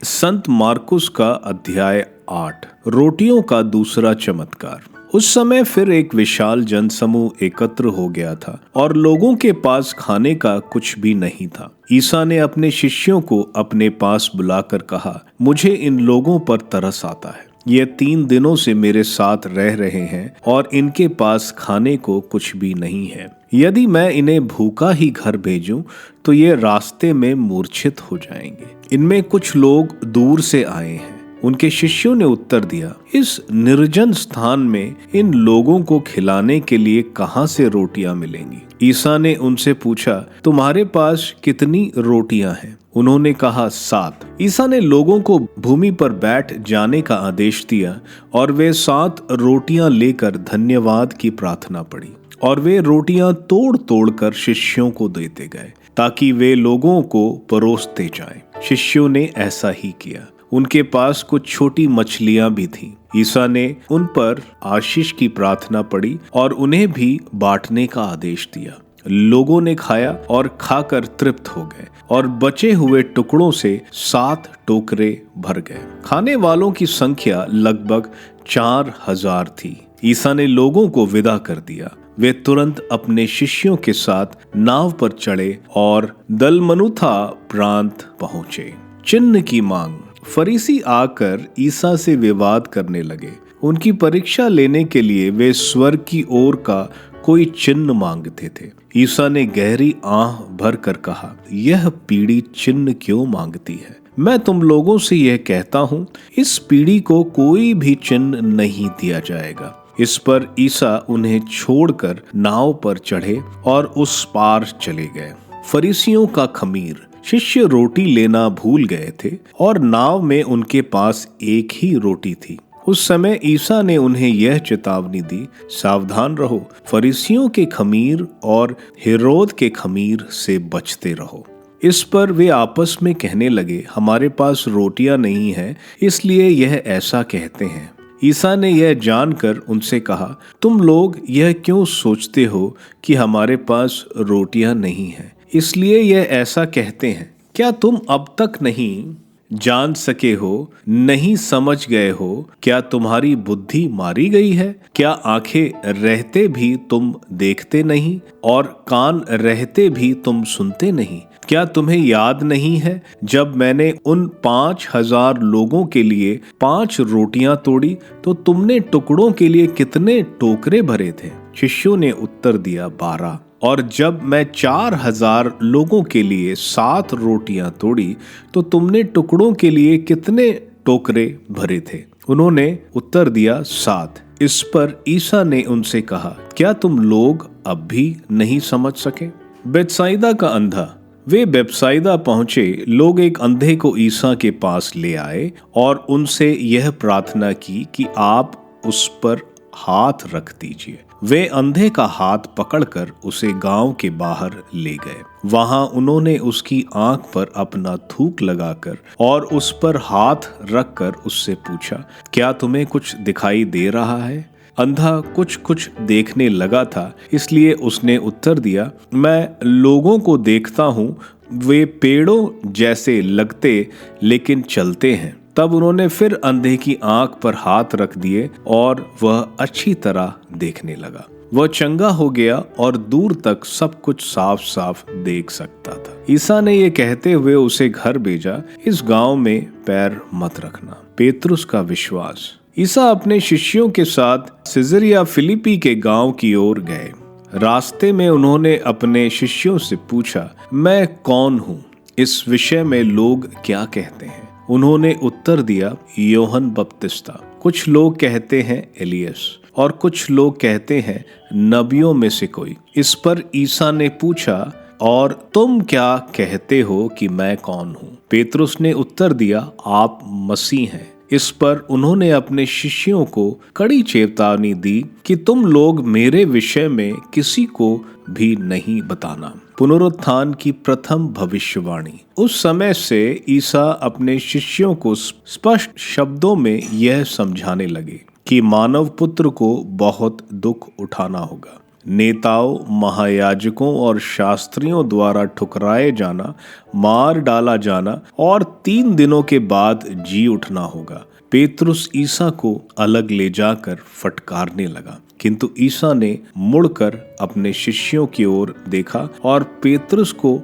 संत मार्कुस का अध्याय 8। रोटियों का दूसरा चमत्कार। उस समय फिर एक विशाल जनसमूह एकत्र हो गया था और लोगों के पास खाने का कुछ भी नहीं था। ईसा ने अपने शिष्यों को अपने पास बुलाकर कहा, मुझे इन लोगों पर तरस आता है। ये 3 दिनों से मेरे साथ रह रहे हैं और इनके पास खाने को कुछ भी नहीं है। यदि मैं इन्हें भूखा ही घर भेजूं तो ये रास्ते में मूर्छित हो जाएंगे। इनमें कुछ लोग दूर से आए हैं। उनके शिष्यों ने उत्तर दिया, इस निर्जन स्थान में इन लोगों को खिलाने के लिए कहां से रोटियां मिलेंगी? ईसा ने उनसे पूछा, तुम्हारे पास कितनी रोटियां हैं? उन्होंने कहा, 7। ईसा ने लोगों को भूमि पर बैठ जाने का आदेश दिया और वे 7 रोटियां लेकर धन्यवाद की प्रार्थना पड़ी और वे रोटियां तोड़ तोड़ कर शिष्यों को देते गए ताकि वे लोगों को परोसते जाएं। शिष्यों ने ऐसा ही किया। उनके पास कुछ छोटी मछलियां भी थीं। ईसा ने उन पर आशीष की प्रार्थना पड़ी और उन्हें भी बांटने का आदेश दिया। लोगों ने खाया और खाकर तृप्त हो गए और बचे हुए टुकड़ों से 7 टोकरे भर गए। खाने वालों की संख्या लगभग 4000 थी। ईसा ने लोगों को विदा कर दिया। वे तुरंत अपने शिष्यों के साथ नाव पर चढ़े और दलमनुथा प्रांत पहुंचे। चिन्ह की मांग। फरीसी आकर ईसा से विवाद करने लगे। उनकी परीक्षा लेने के लिए वे स्वर्ग की ओर का कोई चिन्ह मांगते थे। ईसा ने गहरी आह भरकर कहा, यह पीढ़ी चिन्ह क्यों मांगती है? मैं तुम लोगों से यह कहता हूँ, इस पीढ़ी को कोई भी चिन्ह नहीं दिया जाएगा। इस पर ईसा उन्हें छोड़कर नाव पर चढ़े और उस पार चले गए। फरीसियों का खमीर। शिष्य रोटी लेना भूल गए थे और नाव में उनके पास एक ही रोटी थी। उस समय ईसा ने उन्हें यह चेतावनी दी, सावधान रहो, फरीसियों के खमीर और हेरोद के खमीर से बचते रहो। इस पर वे आपस में कहने लगे, हमारे पास रोटियां नहीं हैं, इसलिए यह ऐसा कहते हैं। ईसा ने यह जानकर उनसे कहा, तुम लोग यह क्यों सोचते हो कि हमारे पास रोटियां नहीं हैं, इसलिए यह ऐसा कहते हैं? क्या तुम अब तक नहीं जान सके हो, नहीं समझ गए हो? क्या तुम्हारी बुद्धि मारी गई है? क्या आंखें रहते भी तुम देखते नहीं और कान रहते भी तुम सुनते नहीं? क्या तुम्हें याद नहीं है जब मैंने उन 5000 लोगों के लिए 5 रोटियां तोड़ी तो तुमने टुकड़ों के लिए कितने टोकरे भरे थे? शिष्यों ने उत्तर दिया, 12। और जब मैं 4000 लोगों के लिए 7 रोटियां तोड़ी तो तुमने टुकड़ों के लिए कितने टोकरे भरे थे? उन्होंने उत्तर दिया, 7। इस पर ईसा ने उनसे कहा, क्या तुम लोग अब भी नहीं समझ सके? बेतसाइदा का अंधा। वे बेतसाइदा पहुंचे। लोग एक अंधे को ईसा के पास ले आए और उनसे यह प्रार्थना की कि आप उस पर हाथ रख दीजिए। वे अंधे का हाथ पकड़कर उसे गांव के बाहर ले गए। वहां उन्होंने उसकी आंख पर अपना थूक लगाकर और उस पर हाथ रखकर उससे पूछा, क्या तुम्हें कुछ दिखाई दे रहा है? अंधा कुछ देखने लगा था, इसलिए उसने उत्तर दिया, मैं लोगों को देखता हूँ, वे पेड़ों जैसे लगते लेकिन चलते हैं। तब उन्होंने फिर अंधे की आंख पर हाथ रख दिए और वह अच्छी तरह देखने लगा। वह चंगा हो गया और दूर तक सब कुछ साफ साफ देख सकता था। ईसा ने ये कहते हुए उसे घर भेजा, इस गांव में पैर मत रखना। पेतरुस का विश्वास। ईसा अपने शिष्यों के साथ सिजरिया फिलिपी के गांव की ओर गए। रास्ते में उन्होंने अपने शिष्यों से पूछा, मैं कौन हूँ? इस विषय में लोग क्या कहते हैं? उन्होंने उत्तर दिया, योहन बपतिस्ता। कुछ लोग कहते हैं एलियस और कुछ लोग कहते हैं नबियों में से कोई। इस पर ईसा ने पूछा, और तुम क्या कहते हो कि मैं कौन हूँ? पेतरुस ने उत्तर दिया, आप मसीह हैं। इस पर उन्होंने अपने शिष्यों को कड़ी चेतावनी दी कि तुम लोग मेरे विषय में किसी को भी नहीं बताना। पुनरुत्थान की प्रथम भविष्यवाणी। उस समय से ईसा अपने शिष्यों को स्पष्ट शब्दों में यह समझाने लगे कि मानव पुत्र को बहुत दुख उठाना होगा, नेताओं, महायाजकों और शास्त्रियों द्वारा ठुकराए जाना, मार डाला जाना और 3 दिनों के बाद जी उठना होगा। पेतरुस ईसा को अलग ले जाकर फटकारने लगा, किंतु ईसा ने मुड़कर अपने शिष्यों की ओर देखा और पेतरुस को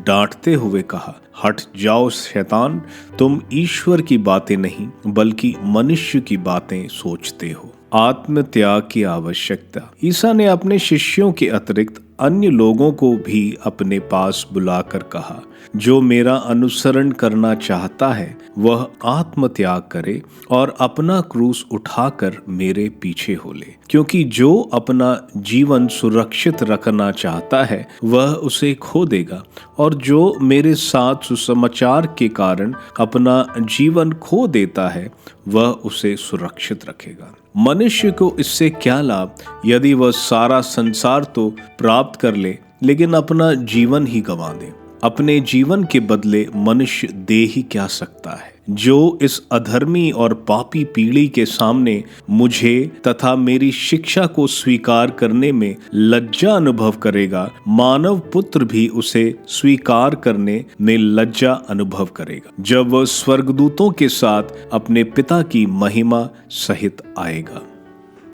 डांटते हुए कहा, हट जाओ शैतान, तुम ईश्वर की बातें नहीं बल्कि मनुष्य की बातें सोचते हो। आत्मत्याग की आवश्यकता। ईसा ने अपने शिष्यों के अतिरिक्त अन्य लोगों को भी अपने पास बुलाकर कहा, जो मेरा अनुसरण करना चाहता है वह आत्मत्याग करे और अपना क्रूस उठाकर मेरे पीछे हो ले, क्योंकि जो अपना जीवन सुरक्षित रखना चाहता है वह उसे खो देगा, और जो मेरे साथ सुसमाचार के कारण अपना जीवन खो देता है वह उसे सुरक्षित रखेगा। मनुष्य को इससे क्या लाभ यदि वह सारा संसार तो प्राप्त कर ले लेकिन अपना जीवन ही गंवा दे। अपने जीवन के बदले मनुष्य दे ही क्या सकता है। जो इस अधर्मी और पापी पीढ़ी के सामने मुझे तथा मेरी शिक्षा को स्वीकार करने में लज्जा अनुभव करेगा, मानव पुत्र भी उसे स्वीकार करने में लज्जा अनुभव करेगा जब वह स्वर्गदूतों के साथ अपने पिता की महिमा सहित आएगा।